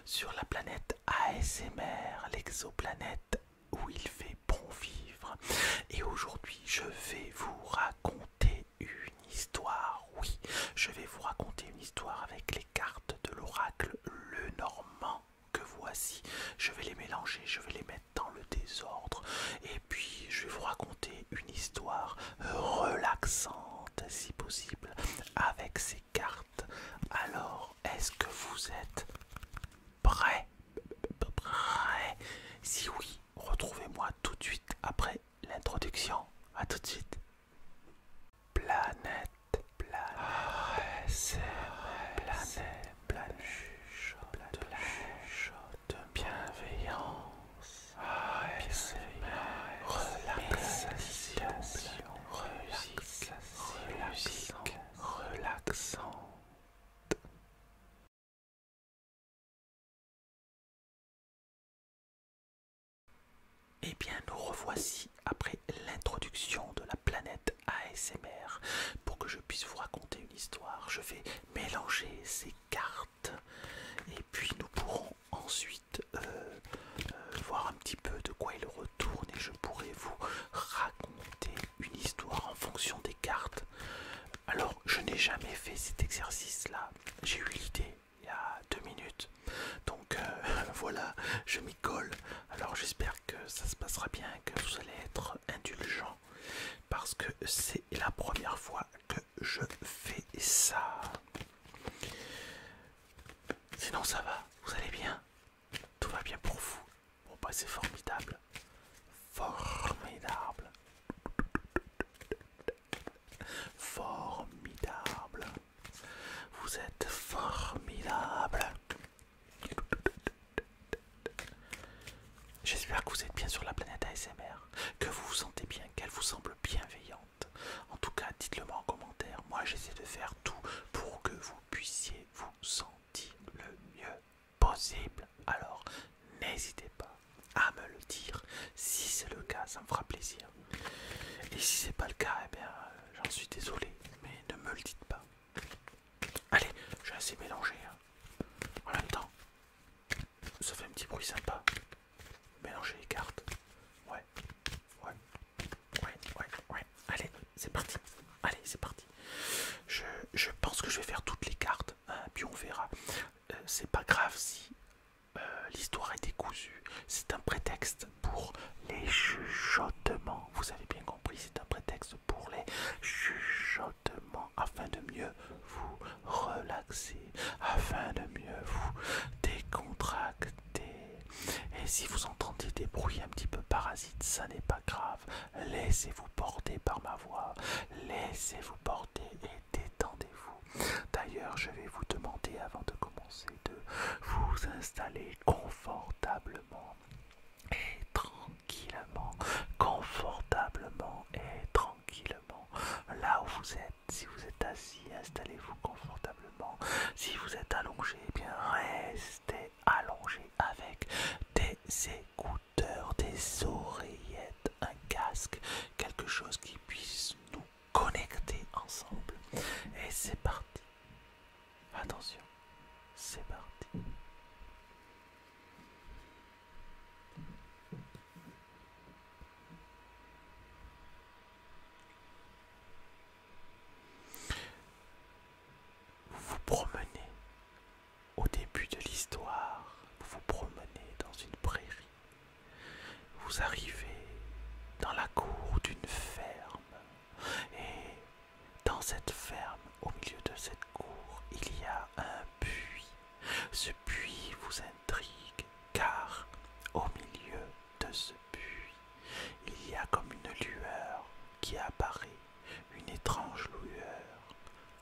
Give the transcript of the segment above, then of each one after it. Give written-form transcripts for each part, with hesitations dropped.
sur la planète ASMR, l'exoplanète où il fait bon vivre. Et aujourd'hui, je vais vous raconter une histoire. Oui, je vais vous raconter une histoire avec les cartes de l'oracle Le Normand que voici. Je vais les mélanger, je vais les mettre dans le désordre. Et puis, je vais vous raconter une histoire relaxante, si possible, avec ces cartes. Alors, est-ce que vous êtes prêts? Prêts? Si oui, retrouvez-moi tout de suite après l'introduction. A tout de suite. Planète, planète, planète, planète, chuchote de bienveillance, relaxation, relaxant. Eh bien, nous revoici après l'introduction de la planète ASMR. Pour que je puisse vous raconter une histoire, je vais mélanger ces cartes et puis nous pourrons ensuite voir un petit peu de quoi il retourne et je pourrai vous raconter une histoire en fonction des cartes. Alors, je n'ai jamais fait cet exercice-là. J'ai eu l'idée il y a 2 minutes. Donc voilà, je m'y colle. Alors j'espère que ça se passera bien, que vous allez être indulgents. Parce que c'est la première fois que je fais ça. Sinon ça va, vous allez bien? Tout va bien pour vous? Bon bah c'est formidable. Formidable. Formidable. Vous êtes formidable. J'espère que vous êtes bien sur la planète ASMR, que vous vous sentez bien, qu'elle vous semble bienveillante. En tout cas, dites-le moi en commentaire. Moi, j'essaie de faire tout pour que vous puissiez vous sentir le mieux possible. Alors, n'hésitez pas à me le dire. Si c'est le cas, ça me fera plaisir. Et si c'est pas le cas, eh bien, j'en suis désolé, mais ne me le dites pas. Allez, j'ai assez mélangé. En même temps, ça fait un petit bruit sympa. Mélanger les cartes. Ouais. Allez, c'est parti. Allez, c'est parti. Je pense que je vais faire toutes les cartes, hein, puis on verra. C'est pas grave si l'histoire est décousue. C'est un prétexte pour les chuchotements. Vous avez bien compris, c'est un prétexte pour les chuchotements afin de mieux vous relaxer, afin de mieux vous décontracter. Et si vous entendez des bruits un petit peu parasites, ça n'est pas grave. Laissez-vous porter par ma voix. Laissez-vous porter et détendez-vous. D'ailleurs, je vais vous demander avant de commencer de vous installer confortablement et tranquillement. Confortablement et tranquillement. Là où vous êtes, si vous êtes assis, installez-vous confortablement. Si vous êtes allongé, eh bien restez allongé avec des écouteurs, des oreillettes, un casque, quelque chose qui puisse nous connecter ensemble. Et c'est parti. Attention, c'est parti. Vous vous promenez au début de l'histoire, vous vous promenez dans une prairie. Vous arrivez dans la cour d'une ferme et dans cette ferme, au milieu de cette cour, il y a un puits. Ce puits vous intrigue car au milieu de ce puits, il y a comme une lueur qui apparaît, une étrange lueur.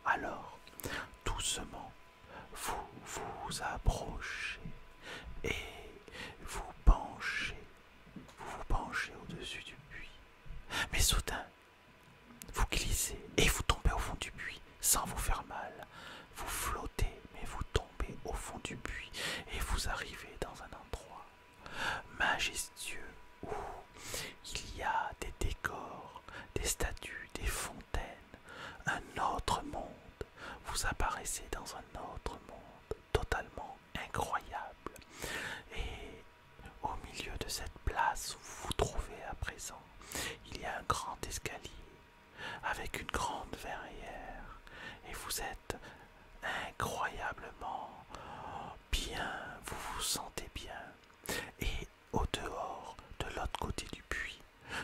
Alors, doucement, vous vous approchez et vous penchez au-dessus du puits. Mais soudain, vous glissez et vous tombez au fond du puits sans vous faire mal. Vous flottez, mais vous tombez au fond du puits et vous arrivez dans un endroit majestueux où il y a des décors, des statues, des fontaines, un autre monde. Vous apparaissez dans un autre monde totalement incroyable. vous sentez bien. Et au dehors, de l'autre côté du puits,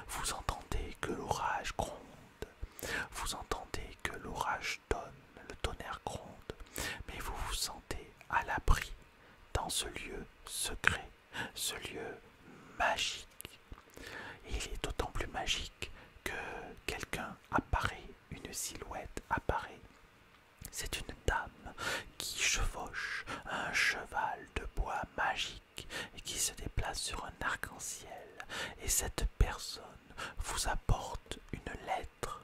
vous entendez que l'orage gronde. Vous entendez que l'orage donne, le tonnerre gronde. Mais vous vous sentez à l'abri dans ce lieu secret, ce lieu magique. Et il est d'autant plus magique que quelqu'un apparaît, une silhouette apparaît. C'est une dame qui chevauche un cheval de bois magique et qui se déplace sur un arc-en-ciel. Et cette personne vous apporte une lettre,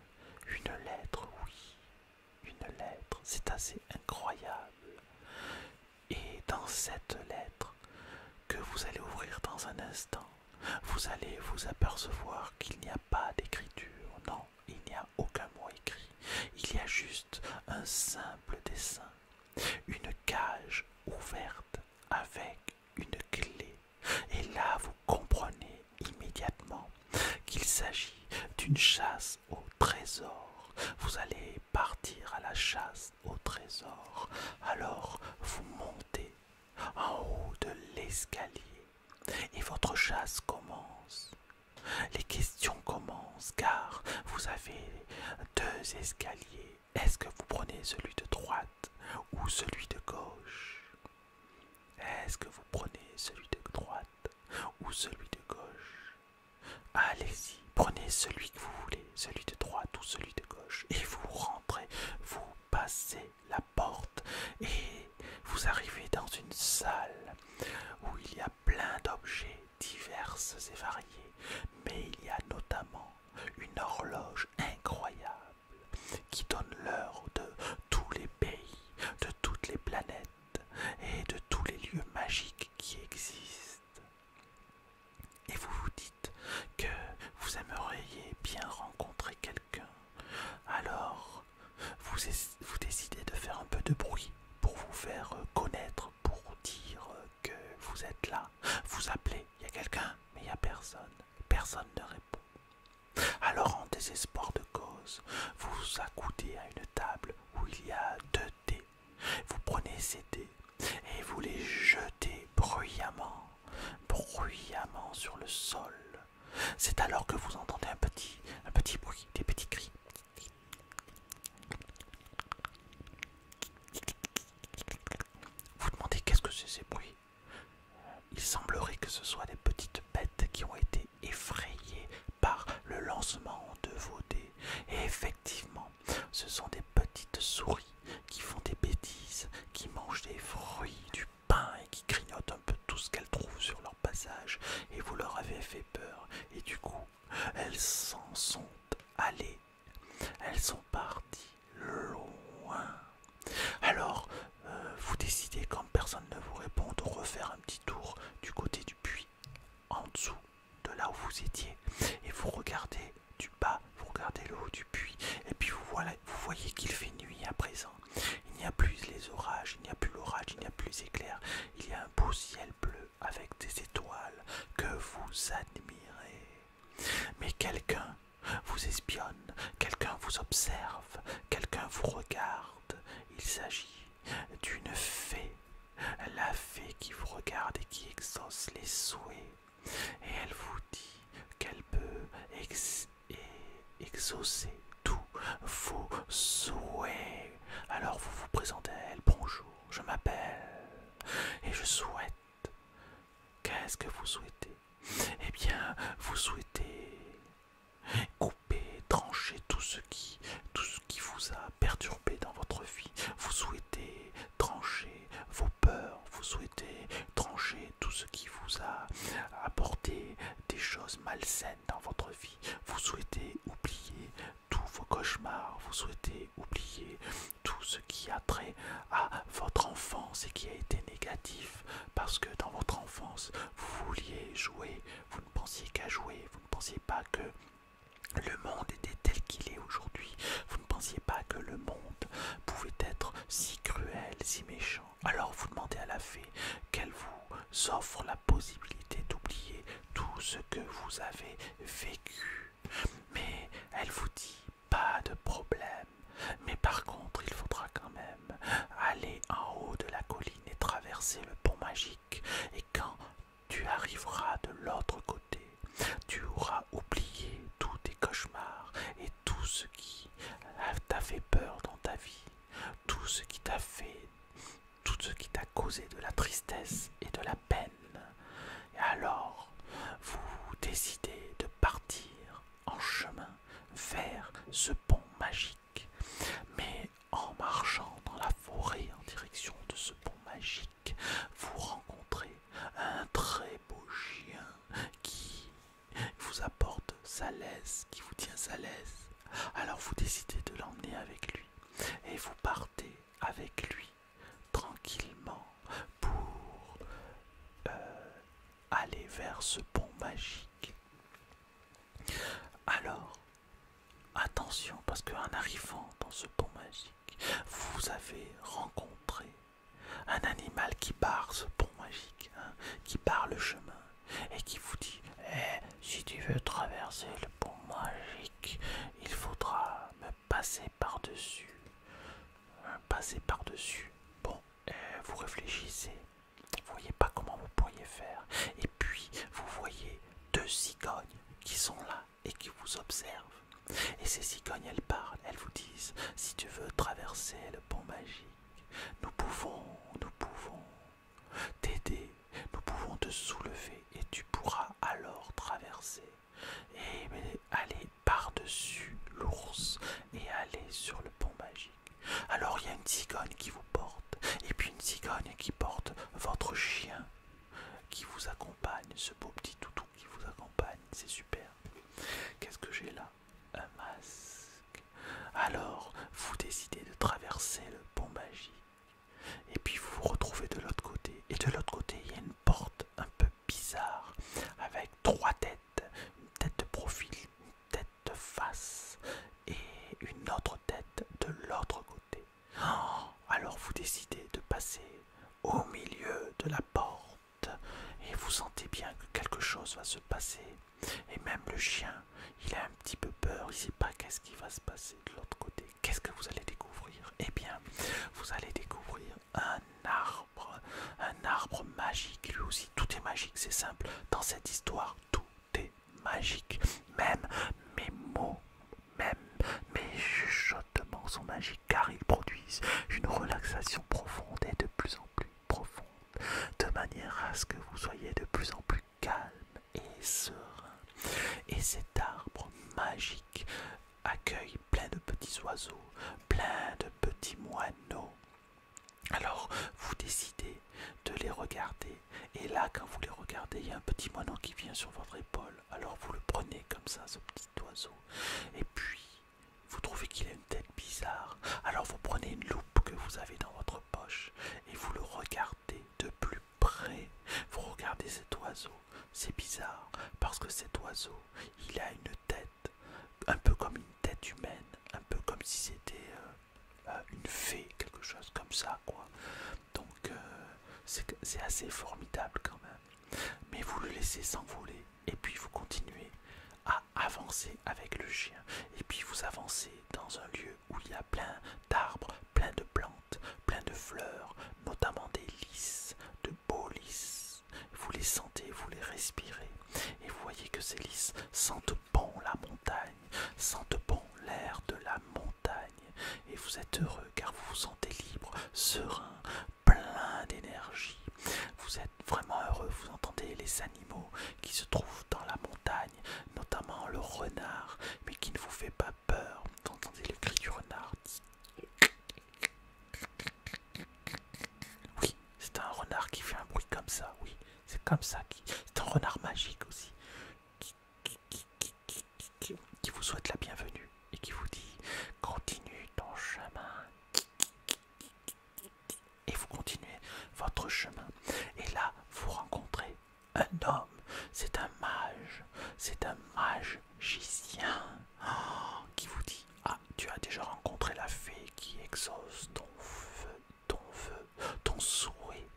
oui, une lettre. C'est assez incroyable. Et dans cette lettre que vous allez ouvrir dans un instant, vous allez vous apercevoir qu'il n'y a pas d'écriture. Non, il n'y a aucun mot écrit. Il y a juste un simple dessin, une cage ouverte avec une clé. Et là, vous comprenez immédiatement qu'il s'agit d'une chasse au trésor. Vous allez partir à la chasse au trésor. Alors, vous montez en haut de l'escalier et votre chasse commence. Les questions commencent car vous avez deux escaliers. Est-ce que vous prenez celui de droite ou celui de gauche? Est-ce que vous prenez celui de droite ou celui de gauche? Allez-y, prenez celui que vous voulez, celui de droite ou celui de gauche. Et vous rentrez, vous passez la porte et vous arrivez dans une salle où il y a plein d'objets divers et variés. Mais il y a notamment une horloge incroyable qui donne l'heure de tous les pays, de toutes les planètes et de tous les lieux magiques qui existent. Et vous vous dites que vous aimeriez bien rencontrer quelqu'un. Alors, vous décidez de faire un peu de bruit pour vous faire connaître, pour dire que vous êtes là. Vous appelez, il y a quelqu'un, mais il n'y a personne. Personne ne répond. Alors, en désespoir de cause, vous vous accoudez à une table où il y a 2 dés. Vous prenez ces dés et vous les jetez bruyamment sur le sol. C'est alors que vous entendez un petit bruit, des petits cris. Vous demandez qu'est-ce que c'est ces bruits? Il semblerait que ce soit des petites bêtes qui ont été effrayées par le lancement de vos dés. Et effectivement, ce sont des petites souris qui font des bêtises, qui mangent des fruits, du pain et qui grignotent un peu tout ce qu'elles trouvent sur leur passage. Et vous leur avez fait peur. Et du coup, elles s'en sont allées. Elles sont parties loin. Alors, vous décidez, quand personne ne vous répond, de refaire un petit tour du côté du puits, en dessous de là où vous étiez, et vous regardez du bas, vous regardez le haut du puits, et puis vous voyez qu'il fait nuit à présent. Il n'y a plus les orages, il n'y a plus l'orage, il n'y a plus les éclairs, il y a un beau ciel bleu avec des étoiles que vous admirez. Mais quelqu'un vous espionne, quelqu'un vous observe, quelqu'un vous regarde. Il s'agit d'une fée, la fée qui vous regarde et qui exauce les souhaits. Et elle vous dit qu'elle peut exaucer tous vos souhaits. Alors vous vous présentez à elle. Bonjour, je m'appelle et je souhaite. Qu'est-ce que vous souhaitez? Eh bien, vous souhaitez couper, trancher tout ce qui vous a perturbé dans votre vie. Vous souhaitez trancher vos peurs, vous souhaitez trancher tout ce qui vous a apporté des choses malsaines dans votre vie. Vous souhaitez oublier tous vos cauchemars, vous souhaitez oublier tout ce qui a trait à votre enfance et qui a été négatif, parce que dans votre enfance, vous vouliez jouer, vous ne pensiez qu'à jouer, vous ne pensiez pas que le monde était tel qu'il est aujourd'hui. Vous ne pensiez pas que le monde pouvait être si cruel, si méchant. Alors vous demandez à la fée qu'elle vous offre la possibilité d'oublier tout ce que vous avez vécu. Mais elle vous dit pas de problème. Mais par contre, il faudra quand même aller en haut de la colline et traverser le pont magique. Et quand tu arriveras de l'autre côté, tu auras oublié tous tes cauchemars et tout ce qui t'a fait peur dans ta vie, tout ce qui t'a fait, tout ce qui t'a causé de la tristesse et de la peine. Et alors, vous décidez de partir en chemin vers ce pont magique. Mais en marchant dans la forêt en direction de ce pont magique, vous rencontrez un très beau chien qui vous apporte sa laisse, qui vous tient sa laisse. Alors vous décidez de l'emmener avec lui et vous partez avec lui tranquillement pour aller vers ce pont magique. Alors, attention, parce qu'en arrivant dans ce pont magique, vous avez rencontré un animal qui barre ce pont magique, hein, qui barre le chemin, et qui vous dit si tu veux traverser le pont magique, il faudra me passer par-dessus. Passer par-dessus. Bon, vous réfléchissez, vous voyez pas comment vous pourriez faire, et puis vous voyez deux cigognes qui sont là et qui vous observent. Et ces cigognes, elles parlent, elles vous disent si tu veux traverser le pont magique, nous pouvons t'aider, nous pouvons te soulever et tu pourras alors traverser et aller par-dessus l'ours et aller sur le pont magique. Alors il y a une cigogne qui vous porte et puis une cigogne qui porte votre chien qui vous accompagne, ce beau petit toutou qui vous accompagne, c'est super. Qu'est-ce que j'ai là? Un masque. Alors vous décidez de traverser le pont magique. Et puis vous vous retrouvez de l'autre côté. Et de l'autre côté, il y a une porte un peu bizarre, avec trois têtes. Une tête de profil, une tête de face, et une autre tête de l'autre côté. Alors vous décidez de passer au milieu de la porte. Et vous sentez bien que quelque chose va se passer. Et même le chien, il a un petit peu peur. Il ne sait pas qu'est-ce qui va se passer de l'autre côté. Qu'est-ce que vous allez découvrir? Eh bien, vous allez découvrir un arbre magique. Lui aussi, tout est magique, c'est simple. Dans cette histoire, tout est magique. Même mes mots, même mes chuchotements sont magiques car ils produisent une relaxation profonde et de plus en plus profonde, de manière à ce que vous soyez de plus en plus calme et serein. Et cet arbre magique accueille plein de petits oiseaux, plein de petits moineaux. Alors vous décidez de les regarder, et là quand vous les regardez, il y a un petit moineau qui vient sur votre épaule. Alors vous le prenez comme ça, ce petit oiseau, et puis vous trouvez qu'il a une tête bizarre. Alors vous prenez une loupe que vous avez dans votre poche et vous le regardez de plus près. Vous regardez cet oiseau, c'est bizarre parce que cet oiseau, il a une tête un peu comme une tête humaine, un peu comme si c'était une fée, quelque chose comme ça, quoi. Donc c'est assez formidable quand même. Mais vous le laissez s'envoler et puis vous continuez à avancer avec le chien. Et puis vous avancez dans un lieu où il y a plein d'arbres, plein de plantes, plein de fleurs, notamment des lys, de beaux lys. Vous les sentez, vous les respirez. Et vous voyez que ces lys sentent bon la montagne, sentent bon l'air de la montagne. Et vous êtes heureux car vous vous sentez libre, serein, plein d'énergie. Vous êtes vraiment heureux, vous entendez les animaux qui se trouvent dans la montagne, notamment le renard, mais qui ne vous fait pas peur. Vous entendez le cri du renard. Oui, c'est un renard qui fait un bruit comme ça, oui. C'est comme ça, c'est un renard magique aussi, qui vous souhaite la bienvenue et qui vous dit « Continue ton chemin ». Et vous continuez votre chemin. Et là, vous rencontrez un homme. C'est un magicien qui vous dit « Ah, tu as déjà rencontré la fée qui exauce ton souhait.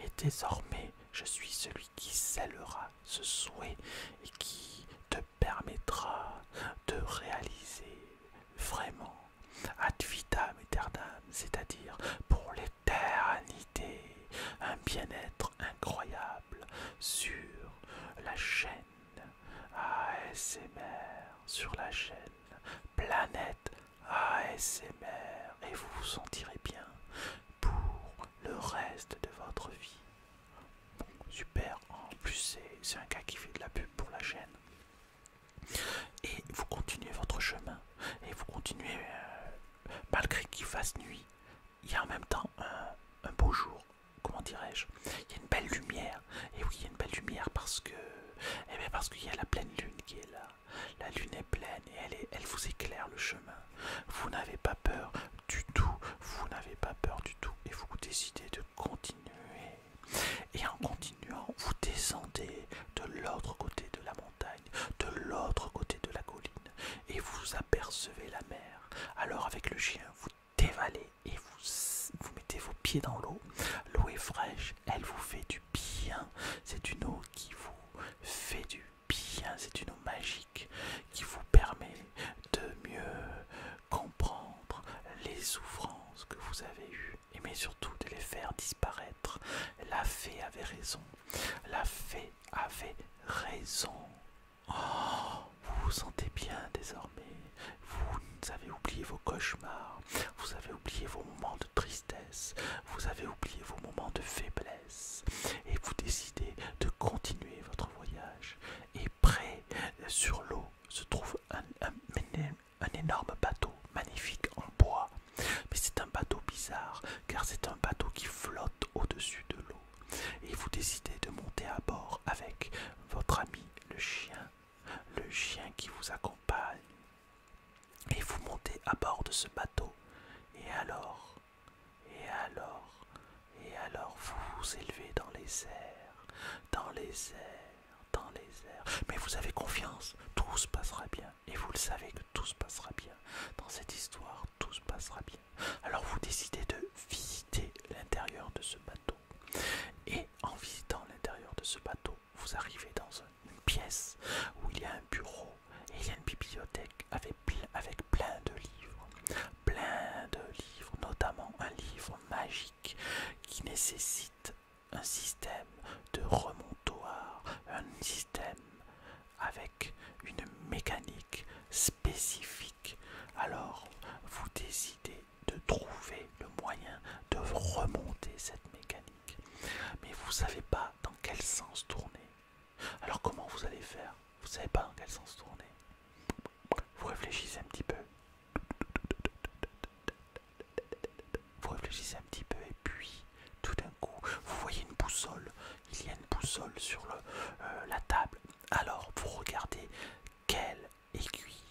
Et désormais, je suis celui qui scellera ce souhait et qui te permettra de réaliser vraiment ad vitam aeternam, c'est-à-dire pour l'éternité, un bien-être sur la chaîne Planète ASMR et vous vous sentirez bien pour le reste de votre vie. Bon, super, en plus c'est un gars qui fait de la pub pour la chaîne. Et vous continuez votre chemin et vous continuez malgré qu'il fasse nuit. Il y a en même temps un beau jour, comment dirais-je, il y a une belle lumière. Et oui, il y a une belle lumière parce que, eh bien parce qu'il y a la pleine lune qui est là. La lune est pleine et elle vous éclaire le chemin. Vous n'avez pas peur du tout, vous n'avez pas peur du tout et vous décidez de continuer. Et en continuant, vous descendez de l'autre côté de la montagne, de l'autre côté de la colline et vous apercevez la mer. Alors avec le chien, vous dévalez et vous mettez vos pieds dans l'eau. L'eau est fraîche, elle vous fait du bien. C'est une eau qui vous fait du bien, c'est une eau magique qui vous permet de mieux comprendre les souffrances que vous avez eues, mais surtout de les faire disparaître. La fée avait raison, la fée avait raison. Oh, vous vous sentez bien désormais, vous avez oublié vos cauchemars, vous avez oublié vos moments de tristesse, vous avez oublié vos moments de faiblesse et vous décidez de continuer votre voyage. Et près sur l'eau se trouve un énorme bateau magnifique en bois, mais c'est un bateau bizarre car c'est un bateau qui flotte au-dessus de l'eau et vous décidez de monter à bord avec votre ami le chien qui vous accompagne et vous montez à bord de ce bateau et alors vous vous élevez dans les airs, dans les airs, dans les airs. Mais vous avez confiance, tout se passera bien. Et vous le savez que tout se passera bien. Dans cette histoire, tout se passera bien. Alors vous décidez de visiter l'intérieur de ce bateau. Et en visitant l'intérieur de ce bateau, vous arrivez dans une pièce où il y a un bureau et il y a une bibliothèque avec plein de livres, notamment un livre magique qui nécessite un système de remontoir, un système avec une mécanique spécifique. Alors, vous décidez de trouver le moyen de remonter cette mécanique. Mais vous ne savez pas dans quel sens tourner. Alors comment vous allez faire? Vous ne savez pas dans quel sens tourner. Vous réfléchissez un petit peu. Vous réfléchissez un petit peu et puis, tout d'un coup, vous voyez une boussole. Il y a une boussole sur la table. Alors, vous regardez quelle aiguille.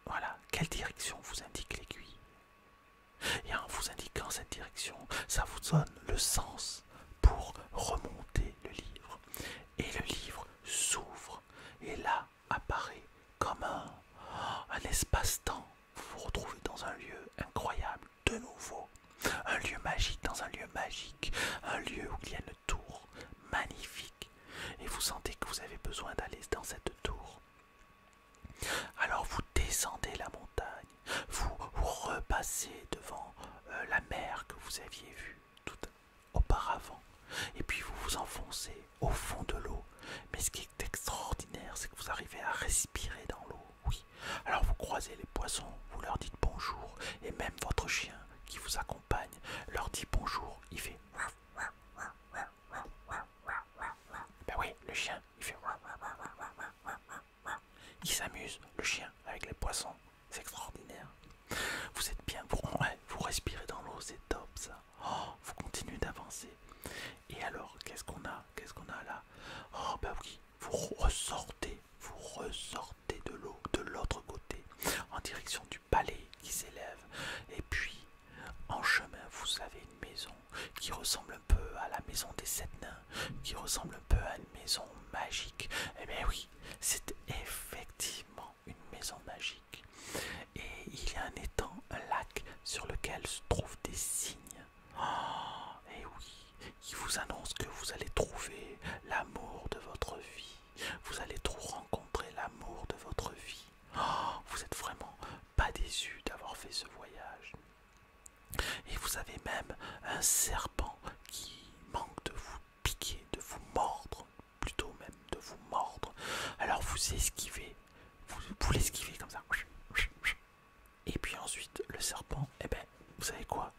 Voilà, quelle direction vous indique l'aiguille. Et en vous indiquant cette direction, ça vous donne le sens pour remonter le livre. Et le livre s'ouvre. Et là apparaît comme un espace-temps. Vous vous retrouvez dans un lieu incroyable, de nouveau. Un lieu magique dans un lieu magique. Un lieu où il y a une tour magnifique. Et vous sentez que vous avez besoin d'aller dans cette tour. Alors vous descendez la montagne. Vous repassez devant la mer que vous aviez vue tout auparavant. Et puis vous vous enfoncez au fond de l'eau. Mais ce qui est extraordinaire, c'est que vous arrivez à respirer dans l'eau. Oui. Alors vous croisez les poissons, vous leur dites bonjour. Et même votre chien qui vous accompagne leur dit bonjour. Il fait... Ben oui, le chien, il fait... Il s'amuse, le chien, avec les poissons. C'est extraordinaire. Vous êtes bien, vous respirez dans l'eau, c'est top ça. Oh, vous continuez d'avancer. Et alors, qu'est-ce qu'on a là? Oh bah oui, vous ressortez de l'eau, de l'autre côté, en direction du palais qui s'élève. Et puis, en chemin, vous avez une maison qui ressemble un peu à la maison des 7 nains, qui ressemble un peu à une maison magique. Eh bien oui, c'est effectivement une maison magique. Et il y a un étang, un lac sur lequel se trouvent des cygnes. Oh, et oui, qui vous annonce que vous allez trouver l'amour de votre vie. Vous allez rencontrer l'amour de votre vie. Oh, vous êtes vraiment pas déçus d'avoir fait ce voyage. Et vous avez même un serpent qui manque de vous piquer, de vous mordre, plutôt même de vous mordre. Alors vous vous esquivez, vous l'esquivez comme ça. Et puis ensuite, le serpent, eh ben, vous savez quoi?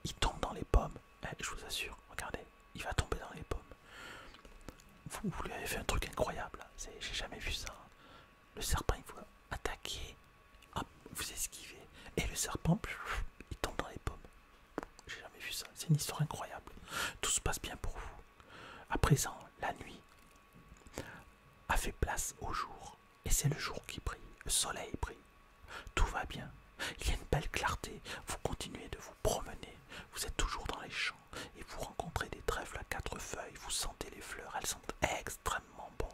Il tombe dans les pommes. Je vous assure, regardez, il va tomber dans les pommes. Vous lui avez fait un truc incroyable. J'ai jamais vu ça. Le serpent, il vous attaquer, hop, vous esquivez. Et le serpent, il tombe dans les pommes. J'ai jamais vu ça. C'est une histoire incroyable. Tout se passe bien pour vous. À présent, la nuit a fait place au jour. Et c'est le jour qui brille. Le soleil brille. Tout va bien. Il y a une belle clarté. Vous continuez de vous promener. Vous êtes toujours dans les champs et vous rencontrez des trèfles à 4 feuilles. Vous sentez les fleurs. Elles sont extrêmement bonnes.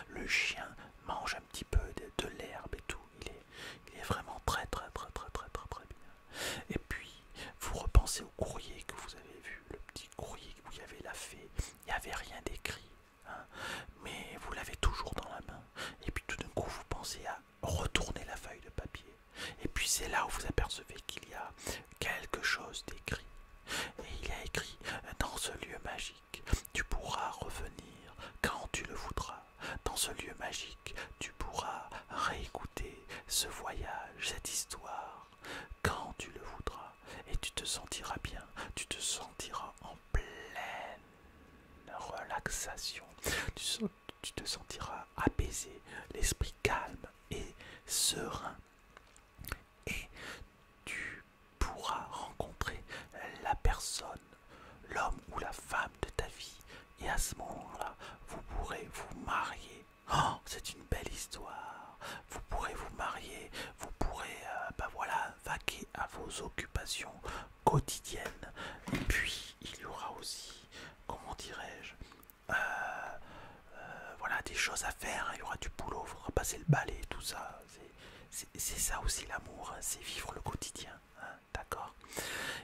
Le chien mange un petit peu de l'herbe et tout. Il est vraiment très bien. Et puis, vous repensez au courrier que vous avez vu. Le petit courrier où il y avait la fée. Il n'y avait rien d'écrit. Hein, mais vous l'avez toujours dans la main. Et puis tout d'un coup, vous pensez à retourner la feuille de papier. Et puis c'est là où vous apercevez qu'il y a quelque chose d'écrit. Et il y a écrit: dans ce lieu magique, tu pourras revenir quand tu le voudras. Dans ce lieu magique, tu pourras réécouter ce voyage, cette histoire, quand tu le voudras. Et tu te sentiras bien, tu te sentiras en pleine relaxation. Tu te sentiras apaisé, l'esprit calme et serein. Et tu pourras rencontrer la personne, l'homme ou la femme de ta vie. Et à ce moment-là, vous pourrez vous marier. Oh, c'est une belle histoire. Vous pourrez vous marier, vous pourrez voilà, vaquer à vos occupations quotidiennes. Et puis, il y aura aussi, comment dirais-je, voilà, des choses à faire. Hein. Il y aura du boulot, il faudra passer le balai, tout ça. C'est ça aussi l'amour, hein, c'est vivre le quotidien, hein, d'accord.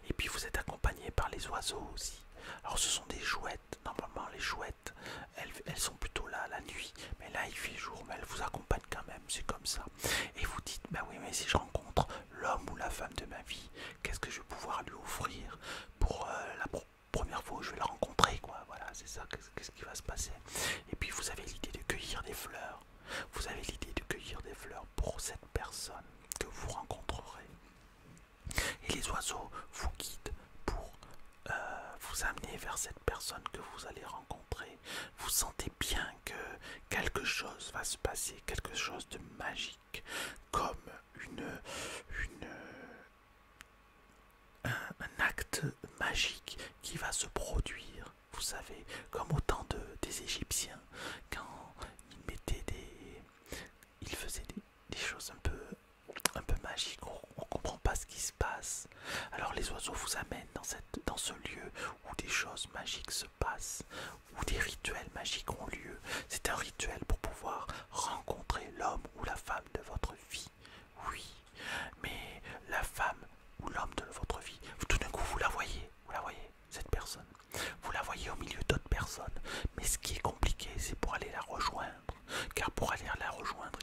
Et puis vous êtes accompagné par les oiseaux aussi. Alors ce sont des chouettes, normalement les chouettes, elles sont plutôt là la nuit, mais là il fait jour, mais elles vous accompagnent quand même, c'est comme ça. Et vous dites, bah oui, mais si je rencontre l'homme ou la femme de ma vie, qu'est-ce que je vais pouvoir lui offrir pour la première fois où je vais le rencontrer, quoi. Voilà, c'est ça, qu'est-ce qui va se passer. Et puis vous avez l'idée de cueillir des fleurs. Vous avez l'idée de cueillir des fleurs pour cette personne que vous rencontrerez. Et les oiseaux vous guident pour vous amener vers cette personne que vous allez rencontrer. Vous sentez bien que quelque chose va se passer, quelque chose de magique, comme un acte magique qui va se produire. Vous savez, comme au temps des Égyptiens, quand ils mettaient ils faisaient des choses un peu magiques, on ne comprend pas ce qui se passe. Alors les oiseaux vous amènent dans ce lieu où des choses magiques se passent, où des rituels magiques ont lieu. C'est un rituel pour pouvoir rencontrer l'homme ou la femme de votre vie. Oui, mais la femme ou l'homme de votre vie, tout d'un coup vous la voyez, cette personne. Vous la voyez au milieu d'autres personnes. Mais ce qui est compliqué, c'est pour aller la rejoindre. Car pour aller la rejoindre,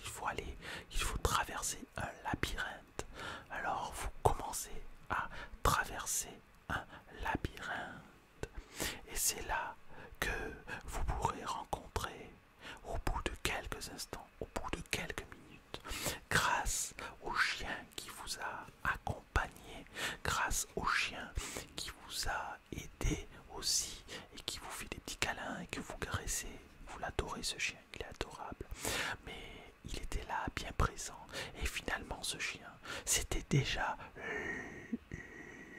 il faut traverser un labyrinthe. Alors vous commencez à traverser un labyrinthe. Et c'est là que vous pourrez rencontrer, au bout de quelques instants, au bout de quelques minutes, grâce au chien qui vous a accompagné, grâce au chien qui vous a aidé aussi et qui vous fait des petits câlins et que vous caressez. Vous l'adorez, ce chien, il est adorable. Mais il était là, bien présent. Et finalement, ce chien, c'était déjà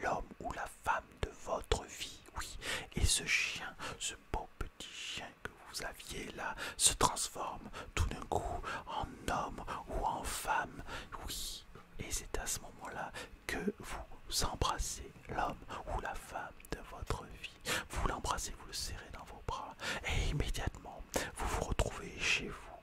l'homme ou la femme de votre vie. Oui, et ce chien, ce beau petit chien que vous aviez là, se transforme tout d'un coup en homme ou en femme. Oui, et c'est à ce moment-là que vous embrassez l'homme ou la femme de votre vie. Vous l'embrassez, vous le serrez dans vos bras et immédiatement vous vous retrouvez chez vous,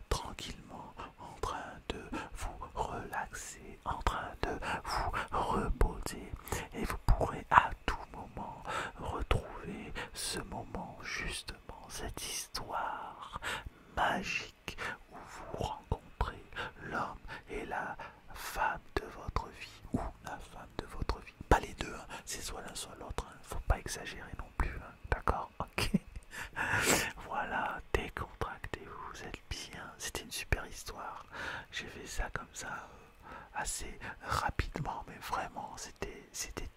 tranquillement, en train de vous relaxer, en train de vous reposer, et vous pourrez à tout moment retrouver ce moment, justement, cette histoire magique où vous rencontrez l'homme et la femme de votre vie, ou la femme de votre vie. Pas les deux, hein. C'est soit l'un soit l'autre, hein. Faut pas exagérer non plus, hein. D'accord? Ok. Voilà, décontractez-vous, vous êtes bien. C'était une super ça comme ça assez rapidement, mais vraiment c'était